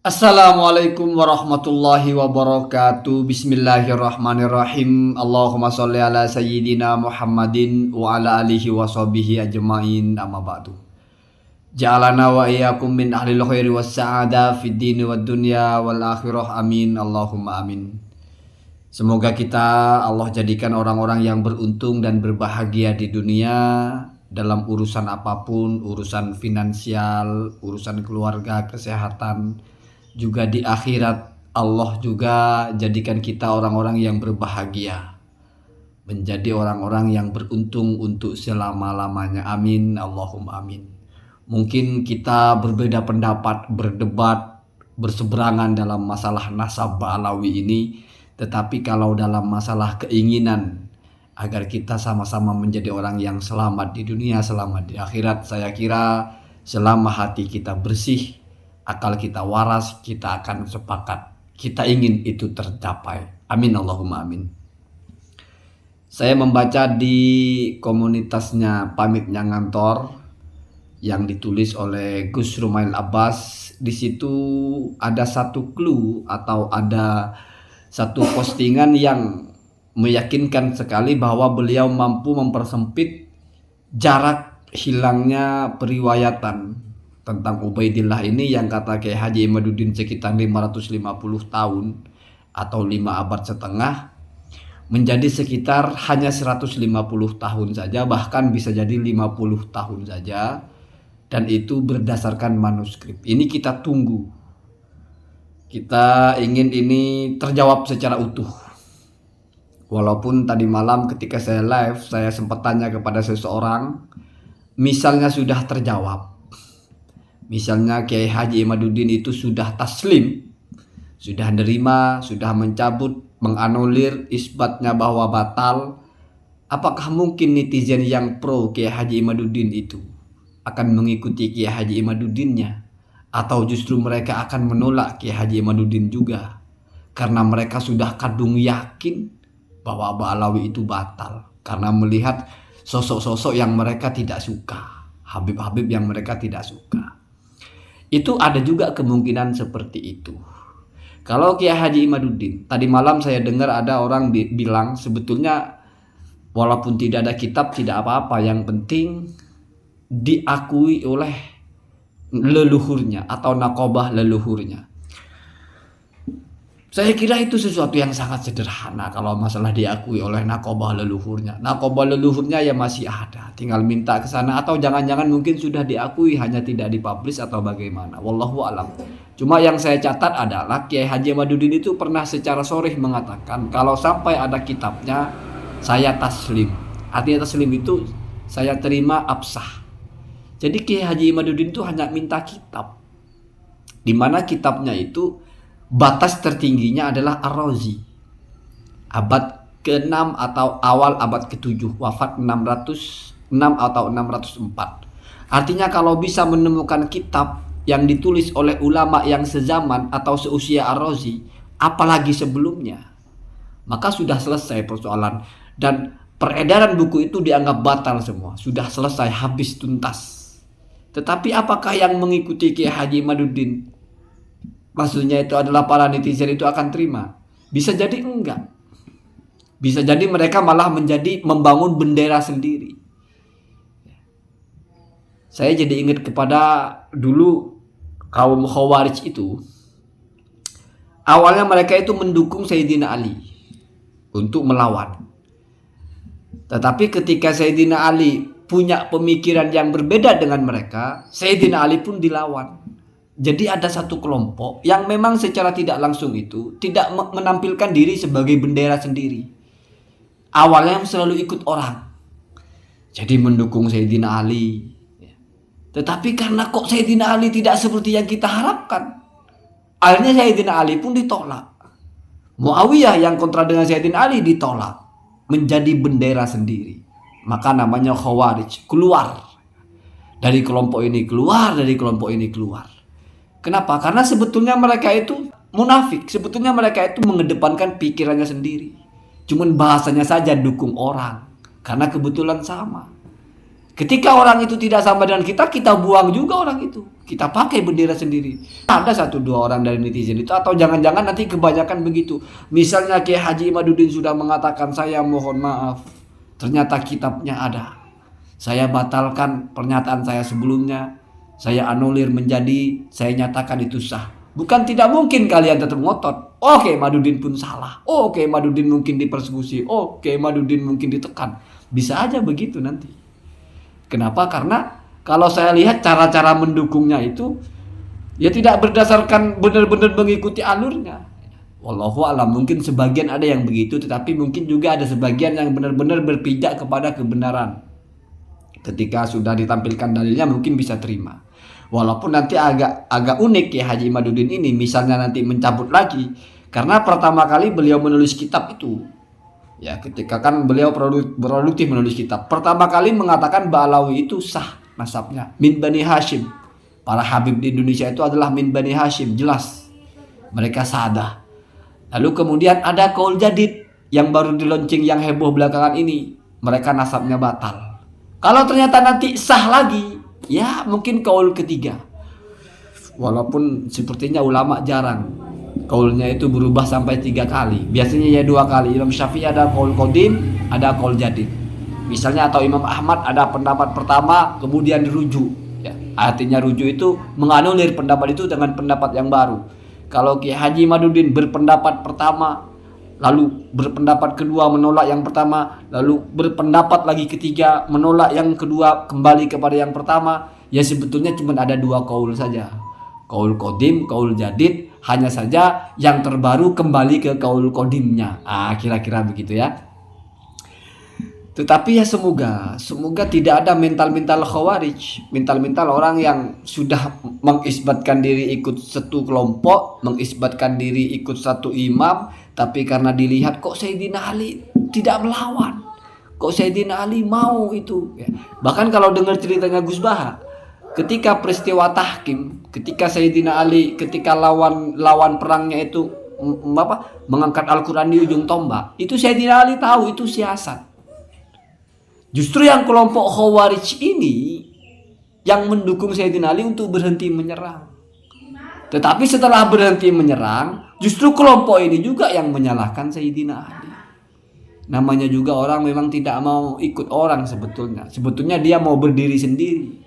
Assalamualaikum warahmatullahi wabarakatuh. Bismillahirrahmanirrahim. Allahumma sholli ala sayyidina Muhammadin wa ala alihi wa sahbihi ajma'in, amma ba'du. Ja'alana wa iyyakum min ahlil khairi was sa'ada fid dini wad dunya wal akhirah. Amin. Allahumma amin. Semoga kita Allah jadikan orang-orang yang beruntung dan berbahagia di dunia dalam urusan apapun, urusan finansial, urusan keluarga, kesehatan. Juga di akhirat Allah juga jadikan kita orang-orang yang berbahagia, menjadi orang-orang yang beruntung untuk selama-lamanya. Amin. Allahumma amin. Mungkin kita berbeda pendapat, berdebat, berseberangan dalam masalah nasab Ba'alawi ini, tetapi kalau dalam masalah keinginan agar kita sama-sama menjadi orang yang selamat di dunia, selamat di akhirat, saya kira selama hati kita bersih, akal kita waras, kita akan sepakat. Kita ingin itu tercapai. Amin. Allahumma amin. Saya membaca di komunitasnya Pamitnya Ngantor yang ditulis oleh Gus Rumail Abbas. Di situ ada satu clue atau ada satu postingan yang meyakinkan sekali bahwa beliau mampu mempersempit jarak hilangnya periwayatan tentang Ubaidillah ini, yang kata Kiai Haji Imaduddin sekitar 550 tahun atau 5 abad setengah, menjadi sekitar hanya 150 tahun saja, bahkan bisa jadi 50 tahun saja, dan itu berdasarkan manuskrip. Ini kita tunggu. Kita ingin ini terjawab secara utuh. Walaupun tadi malam ketika saya live, saya sempat tanya kepada seseorang, misalnya sudah terjawab, misalnya Kiai Haji Imaduddin itu sudah taslim, sudah nerima, sudah mencabut, menganulir isbatnya bahwa batal, apakah mungkin netizen yang pro Kiai Haji Imaduddin itu akan mengikuti Kiai Haji Imaduddinnya? Atau justru mereka akan menolak Kiai Haji Imaduddin juga karena mereka sudah kadung yakin bahwa Ba'alawi itu batal, karena melihat sosok-sosok yang mereka tidak suka, Habib-habib yang mereka tidak suka. Itu ada juga kemungkinan seperti itu. Kalau Kiai Haji Imaduddin, tadi malam saya dengar ada orang bilang sebetulnya walaupun tidak ada kitab tidak apa-apa, yang penting diakui oleh leluhurnya atau nakobah leluhurnya. Saya kira itu sesuatu yang sangat sederhana kalau masalah diakui oleh nakobah leluhurnya. Nakobah leluhurnya ya masih ada, tinggal minta ke sana, atau jangan-jangan mungkin sudah diakui hanya tidak dipublish atau bagaimana. Wallahu alam. Cuma yang saya catat adalah Kiai Haji Imaduddin itu pernah secara sharih mengatakan kalau sampai ada kitabnya saya taslim. Artinya taslim itu saya terima absah. Jadi Kiai Haji Imaduddin itu hanya minta kitab, di mana kitabnya itu batas tertingginya adalah Ar-Razi, abad ke-6 atau awal abad ke-7, wafat 606 atau 604. Artinya kalau bisa menemukan kitab yang ditulis oleh ulama yang sezaman atau seusia Ar-Razi, apalagi sebelumnya, maka sudah selesai persoalan. Dan peredaran buku itu dianggap batal semua, sudah selesai, habis tuntas. Tetapi apakah yang mengikuti Kiai Haji Imaduddin, maksudnya itu adalah para netizen itu akan terima? Bisa jadi enggak. Bisa jadi mereka malah membangun bendera sendiri. Saya jadi ingat kepada dulu kaum Khawarij itu. Awalnya mereka itu mendukung Sayyidina Ali untuk melawan. Tetapi ketika Sayyidina Ali punya pemikiran yang berbeda dengan mereka, Sayyidina Ali pun dilawan. Jadi ada satu kelompok yang memang secara tidak langsung itu tidak menampilkan diri sebagai bendera sendiri. Awalnya selalu ikut orang, jadi mendukung Sayyidina Ali. Tetapi karena kok Sayyidina Ali tidak seperti yang kita harapkan, akhirnya Sayyidina Ali pun ditolak. Muawiyah yang kontra dengan Sayyidina Ali ditolak, menjadi bendera sendiri. Maka namanya Khawarij, keluar dari kelompok ini, keluar dari kelompok ini, keluar. Kenapa? Karena sebetulnya mereka itu munafik. Sebetulnya mereka itu mengedepankan pikirannya sendiri. Cuman bahasanya saja dukung orang, karena kebetulan sama. Ketika orang itu tidak sama dengan kita, kita buang juga orang itu. Kita pakai bendera sendiri. Ada satu dua orang dari netizen itu, atau jangan-jangan nanti kebanyakan begitu. Misalnya Kiai Haji Imaduddin sudah mengatakan, saya mohon maaf, ternyata kitabnya ada. Saya batalkan pernyataan saya sebelumnya. Saya anulir menjadi, saya nyatakan itu sah. Bukan tidak mungkin kalian tetap ngotot. Oke, Imaduddin pun salah. Oke, Imaduddin mungkin dipersekusi. Oke, Imaduddin mungkin ditekan. Bisa aja begitu nanti. Kenapa? Karena kalau saya lihat cara-cara mendukungnya itu ya tidak berdasarkan benar-benar mengikuti alurnya. Wallahu alam, mungkin sebagian ada yang begitu, tetapi mungkin juga ada sebagian yang benar-benar berpijak kepada kebenaran. Ketika sudah ditampilkan dalilnya mungkin bisa terima. Walaupun nanti agak unik ya Haji Imaduddin ini, misalnya nanti mencabut lagi karena pertama kali beliau menulis kitab itu. Ya, ketika kan beliau produktif menulis kitab. Pertama kali mengatakan Ba'alawi itu sah nasabnya, min Bani Hashim. Para habib di Indonesia itu adalah min Bani Hashim, jelas. Mereka sadah. Lalu kemudian ada kaul jadid yang baru dilaunching yang heboh belakangan ini. Mereka nasabnya batal. Kalau ternyata nanti sah lagi, ya mungkin kaul ketiga. Walaupun sepertinya ulama jarang kaulnya itu berubah sampai 3 kali. Biasanya ya 2 kali. Imam Syafi'i ada kaul qadim, ada kaul jadid. Misalnya atau Imam Ahmad ada pendapat pertama kemudian dirujuk. Ya, artinya rujuk itu menganulir pendapat itu dengan pendapat yang baru. Kalau Kiai Haji Imaduddin berpendapat pertama, lalu berpendapat kedua menolak yang pertama, lalu berpendapat lagi ketiga menolak yang kedua, kembali kepada yang pertama, ya sebetulnya cuma ada 2 kaul saja. Kaul qadim, kaul jadid, hanya saja yang terbaru kembali ke kaul qadimnya. Kira-kira begitu ya. Tetapi ya semoga tidak ada mental-mental khawarij, mental-mental orang yang sudah mengisbatkan diri ikut satu kelompok, mengisbatkan diri ikut satu imam, tapi karena dilihat kok Sayyidina Ali tidak melawan, kok Sayyidina Ali mau itu. Ya. Bahkan kalau dengar ceritanya Gus Baha, ketika peristiwa tahkim, ketika Sayyidina Ali, ketika lawan perangnya itu mengangkat Al-Quran di ujung tombak, itu Sayyidina Ali tahu itu siasat. Justru yang kelompok Khawarij ini yang mendukung Sayyidina Ali untuk berhenti menyerang. Tetapi setelah berhenti menyerang, justru kelompok ini juga yang menyalahkan Sayyidina Ali. Namanya juga orang memang tidak mau ikut orang sebetulnya. Sebetulnya dia mau berdiri sendiri.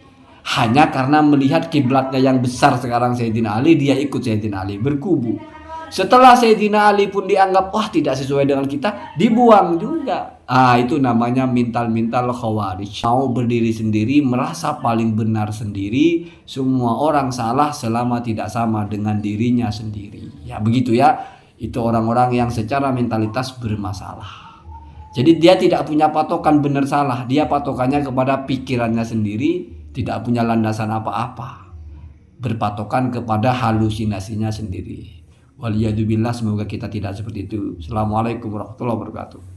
Hanya karena melihat kiblatnya yang besar sekarang Sayyidina Ali, dia ikut Sayyidina Ali berkubu. Setelah Sayyidina Ali pun dianggap wah tidak sesuai dengan kita, dibuang juga. Itu namanya mental-mental khawarij. Mau berdiri sendiri, merasa paling benar sendiri, semua orang salah selama tidak sama dengan dirinya sendiri. Ya begitu ya. Itu orang-orang yang secara mentalitas bermasalah. Jadi dia tidak punya patokan benar salah, dia patokannya kepada pikirannya sendiri, tidak punya landasan apa-apa, berpatokan kepada halusinasinya sendiri. Waliyadzubillah, semoga kita tidak seperti itu. Assalamualaikum warahmatullahi wabarakatuh.